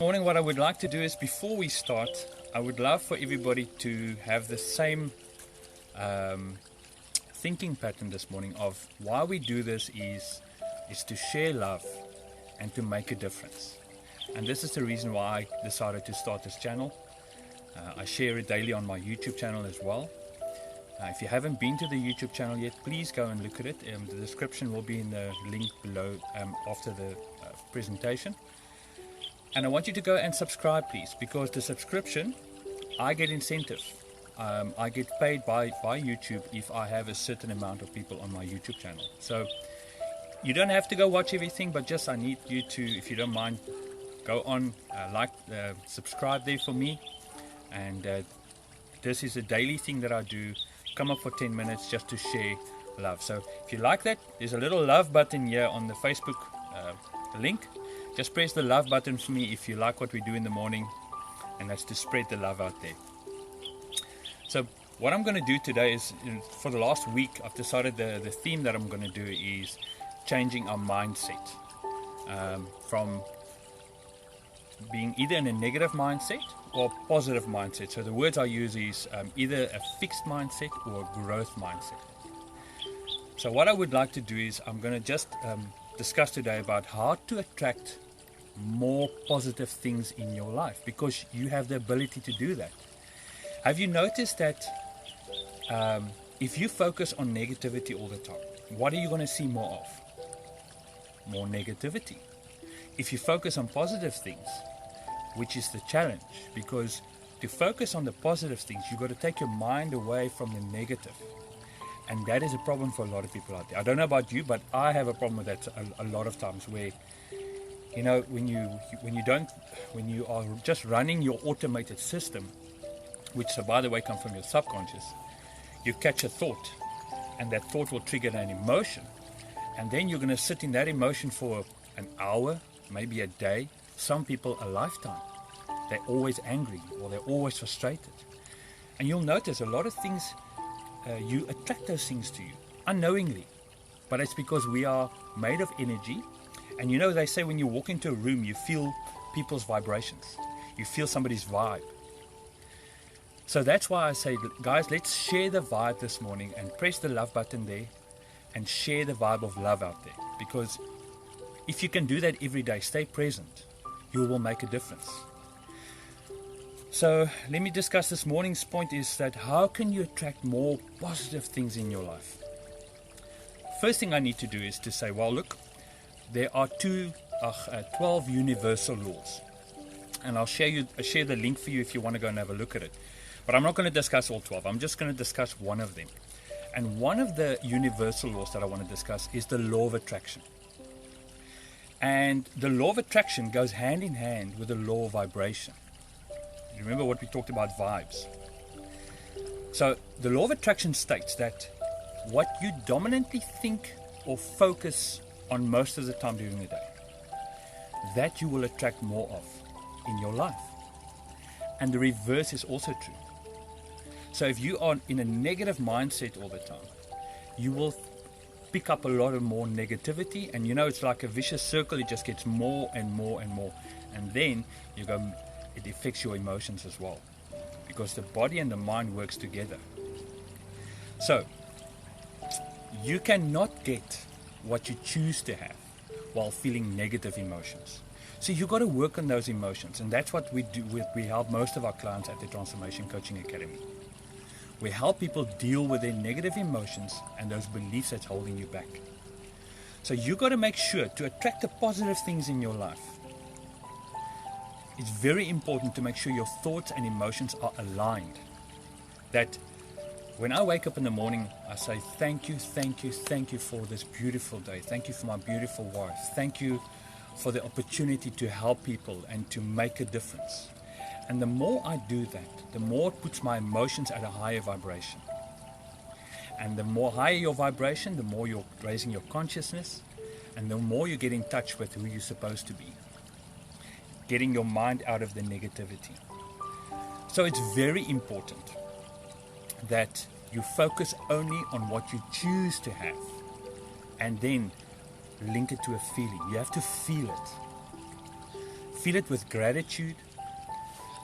Morning, what I would like to do is before we start, I would love for everybody to have the same thinking pattern this morning of why we do this is to share love and to make a difference. And this is the reason why I decided to start this channel. I share it daily on my YouTube channel as well. If you haven't been to the YouTube channel yet, please go and look at it. The description will be in the link below after the presentation. And I want you to go and subscribe, please, because the subscription, I get incentive. I get paid by YouTube if I have a certain amount of people on my YouTube channel. So you don't have to go watch everything, but just I need you to, if you don't mind, go on, subscribe there for me. And this is a daily thing that I do. Come up for 10 minutes just to share love. So if you like that, there's a little love button here on the Facebook link. Just press the love button for me if you like what we do in the morning, and that's to spread the love out there. So what I'm going to do today is, for the last week, I've decided the theme that I'm going to do is changing our mindset from being either in a negative mindset or positive mindset. So the words I use is either a fixed mindset or a growth mindset. So what I would like to do is I'm going to just discuss today about how to attract more positive things in your life, because you have the ability to do that. Have you noticed that if you focus on negativity all the time, what are you going to see more of? More negativity. If you focus on positive things, which is the challenge, because to focus on the positive things, you've got to take your mind away from the negative. And that is a problem for a lot of people out there. I don't know about you, but I have a problem with that a lot of times, where, you know, when you are just running your automated system, which, so by the way, comes from your subconscious, you catch a thought, and that thought will trigger an emotion. And then you're going to sit in that emotion for an hour, maybe a day, some people a lifetime. They're always angry or they're always frustrated. And you'll notice a lot of things, you attract those things to you unknowingly, but it's because we are made of energy. And you know, they say when you walk into a room, you feel people's vibrations, you feel somebody's vibe. So that's why I say, guys, let's share the vibe this morning and press the love button there and share the vibe of love out there, because if you can do that every day, stay present, you will make a difference. So let me discuss this morning's point, is that how can you attract more positive things in your life? First thing I need to do is to say, well, look, there are 12 universal laws. And I'll share the link for you if you want to go and have a look at it. But I'm not going to discuss all 12. I'm just going to discuss one of them. And one of the universal laws that I want to discuss is the law of attraction. And the law of attraction goes hand in hand with the law of vibration. You remember what we talked about, vibes. So the law of attraction states that what you dominantly think or focus on most of the time during the day, that you will attract more of in your life. And the reverse is also true. So if you are in a negative mindset all the time, you will pick up a lot of more negativity, and you know, it's like a vicious circle. It just gets more and more and more, and then it affects your emotions as well, because the body and the mind works together. So you cannot get what you choose to have while feeling negative emotions. So you've got to work on those emotions, and that's what we do. We help most of our clients at the Transformation Coaching Academy. We help people deal with their negative emotions and those beliefs that's holding you back. So you've got to make sure to attract the positive things in your life. It's very important to make sure your thoughts and emotions are aligned. That when I wake up in the morning, I say, thank you, thank you, thank you for this beautiful day. Thank you for my beautiful wife. Thank you for the opportunity to help people and to make a difference. And the more I do that, the more it puts my emotions at a higher vibration. And the more higher your vibration, the more you're raising your consciousness, and the more you get in touch with who you're supposed to be. Getting your mind out of the negativity. So it's very important that you focus only on what you choose to have, and then link it to a feeling. You have to feel it. Feel it with gratitude,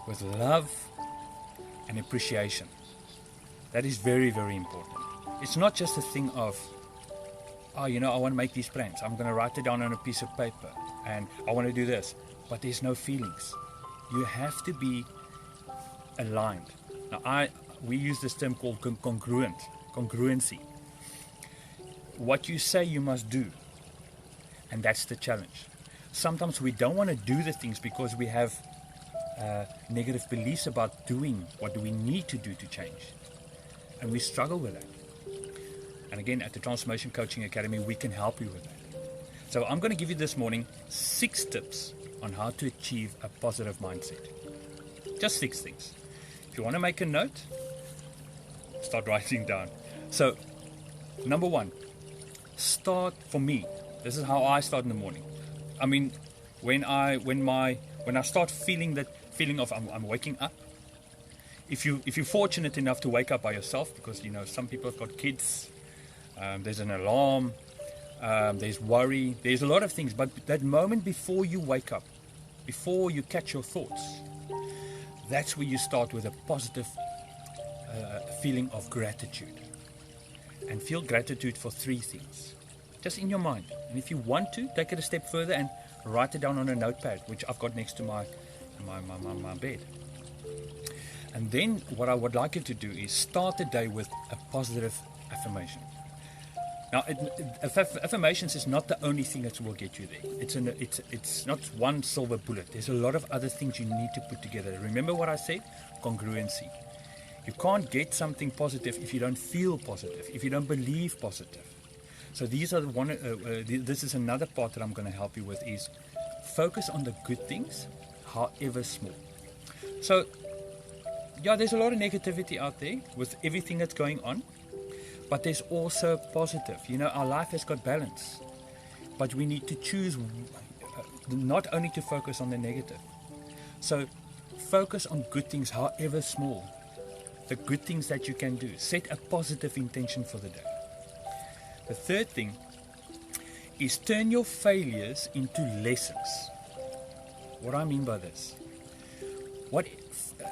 with love and appreciation. That is very, very important. It's not just a thing of, oh, I want to make these plans. I'm going to write it down on a piece of paper and I want to do this. But there's no feelings. You have to be aligned. Now, we use this term called congruency. What you say you must do. And that's the challenge. Sometimes we don't want to do the things because we have negative beliefs about doing what do we need to do to change. And we struggle with that. And again, at the Transformation Coaching Academy, we can help you with that. So I'm going to give you this morning 6 tips on how to achieve a positive mindset. Just 6 things. If you want to make a note, start writing down. So, number 1, start, for me, this is how I start in the morning. I mean, when I start feeling that feeling of I'm waking up, if you're fortunate enough to wake up by yourself, because some people have got kids, there's an alarm, there's worry, there's a lot of things, but that moment before you wake up, before you catch your thoughts, that's where you start with a positive feeling of gratitude. And feel gratitude for 3 things, just in your mind. And if you want to, take it a step further and write it down on a notepad, which I've got next to my bed. And then what I would like you to do is start the day with a positive affirmation. Now, affirmations is not the only thing that will get you there. It's not one silver bullet. There's a lot of other things you need to put together. Remember what I said? Congruency. You can't get something positive if you don't feel positive, if you don't believe positive. So these are this is another part that I'm going to help you with, is focus on the good things, however small. So, there's a lot of negativity out there with everything that's going on, but there's also positive. Our life has got balance, but we need to choose not only to focus on the negative. So, focus on good things, however small. The good things that you can do. Set a positive intention for the day. The third thing is turn your failures into lessons. What I mean by this?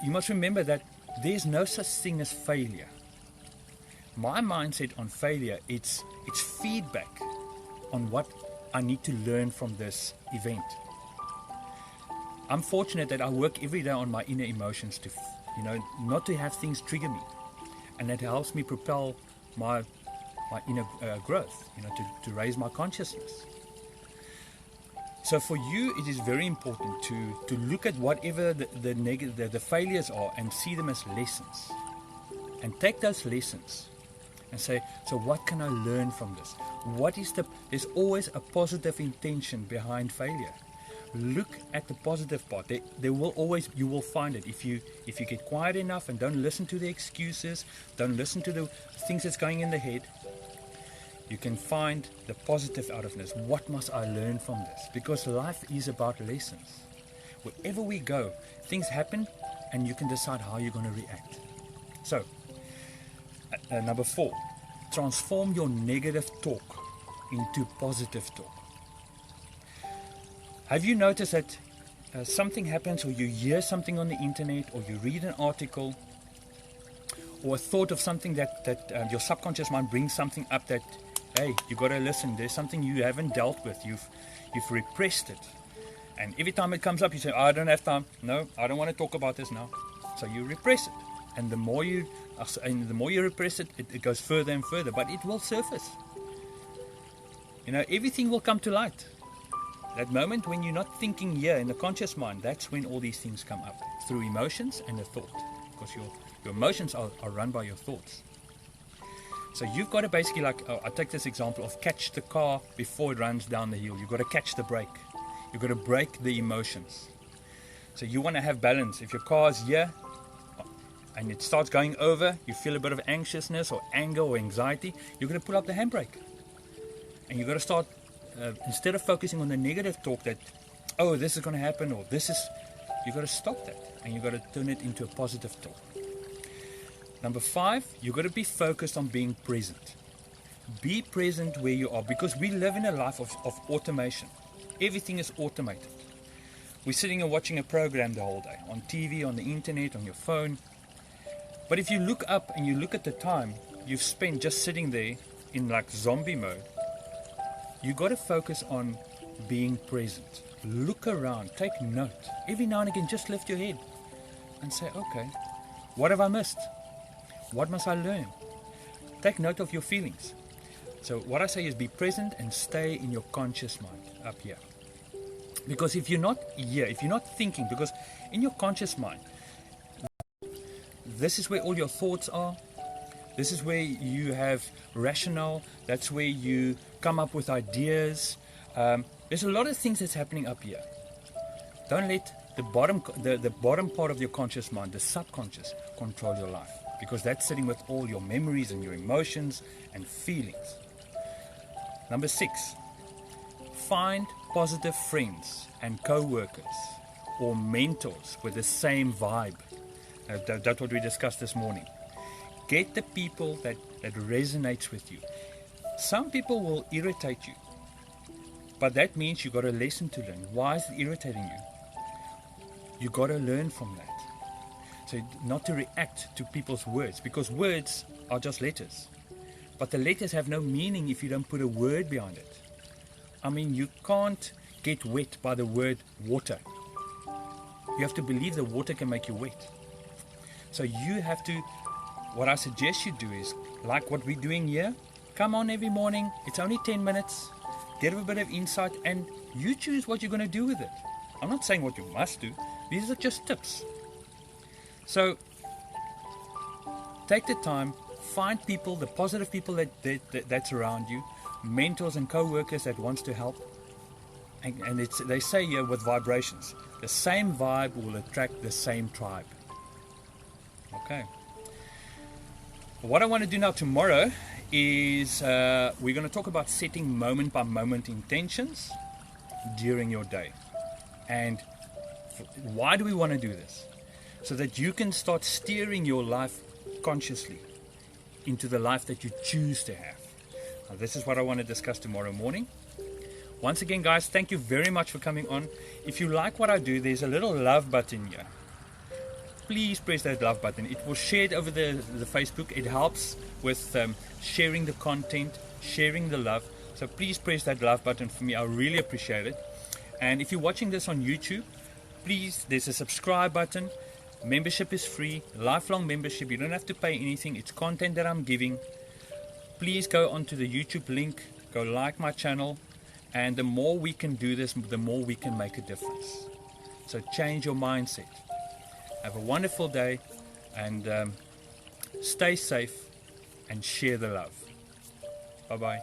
You must remember that there's no such thing as failure. My mindset on failure, it's feedback on what I need to learn from this event. I'm fortunate that I work every day on my inner emotions to, not to have things trigger me, and that helps me propel my inner growth, to raise my consciousness. So for you, it is very important to look at whatever the failures are and see them as lessons, and take those lessons and say, so what can I learn from this? There's always a positive intention behind failure. Look at the positive part. You will find it. If you get quiet enough and don't listen to the excuses, don't listen to the things that's going in the head, you can find the positive out of this. What must I learn from this? Because life is about lessons. Wherever we go, things happen, and you can decide how you're going to react. So, number 4, transform your negative talk into positive talk. Have you noticed that something happens, or you hear something on the internet, or you read an article, or a thought of something that your subconscious mind brings something up that, hey, you got to listen, there's something you haven't dealt with, you've repressed it. And every time it comes up, you say, I don't have time. No, I don't want to talk about this now. So you repress it. And the more you repress it, it goes further and further, but it will surface. Everything will come to light. That moment when you're not thinking here in the conscious mind, that's when all these things come up, through emotions and the thought. Because your emotions are run by your thoughts. So you've got to basically, I take this example of catch the car before it runs down the hill. You've got to catch the brake. You've got to break the emotions. So you want to have balance. If your car's here and it starts going over, you feel a bit of anxiousness or anger or anxiety, you're going to pull up the handbrake. And you've got to start, instead of focusing on the negative talk that, oh, this is going to happen, or you've got to stop that. And you've got to turn it into a positive talk. Number 5, you've got to be focused on being present. Be present where you are, because we live in a life of automation. Everything is automated. we're sitting and watching a program the whole day, on TV, on the internet, on your phone. But if you look up and you look at the time you've spent just sitting there in like zombie mode, you got to focus on being present. Look around, take note. Every now and again, just lift your head and say, okay, what have I missed? What must I learn? Take note of your feelings. So what I say is be present and stay in your conscious mind up here. Because if you're not here, if you're not thinking, because in your conscious mind, this is where all your thoughts are. This is where you have rationale. That's where you come up with ideas. There's a lot of things that's happening up here. Don't let the bottom part of your conscious mind, the subconscious, control your life. Because that's sitting with all your memories and your emotions and feelings. Number 6, find positive friends and co-workers or mentors with the same vibe. That's what we discussed this morning. Get the people that resonates with you. Some people will irritate you, but that means you got a lesson to learn. Why is it irritating you? You got to learn from that. So not to react to people's words, because words are just letters. But the letters have no meaning if you don't put a word behind it. I mean, you can't get wet by the word water. You have to believe the water can make you wet. So you have to, what I suggest you do is, like what we're doing here, come on every morning, it's only 10 minutes, get a bit of insight, and you choose what you're going to do with it. I'm not saying what you must do, these are just tips. So, take the time, find people, the positive people that's around you, mentors and co-workers that wants to help. And they say here with vibrations, the same vibe will attract the same tribe. Okay. What I want to do now tomorrow is we're going to talk about setting moment by moment intentions during your day. And why do we want to do this? So that you can start steering your life consciously into the life that you choose to have. Now, this is what I want to discuss tomorrow morning. Once again, guys, thank you very much for coming on. If you like what I do, there's a little love button here. Please press that love button. It will share it over the Facebook. It helps with sharing the content, sharing the love. So please press that love button for me. I really appreciate it. And if you're watching this on YouTube, please, there's a subscribe button. Membership is free, lifelong membership. You don't have to pay anything. It's content that I'm giving. Please go onto the YouTube link, go like my channel, and the more we can do this, the more we can make a difference. So change your mindset. Have a wonderful day, and stay safe and share the love. Bye-bye.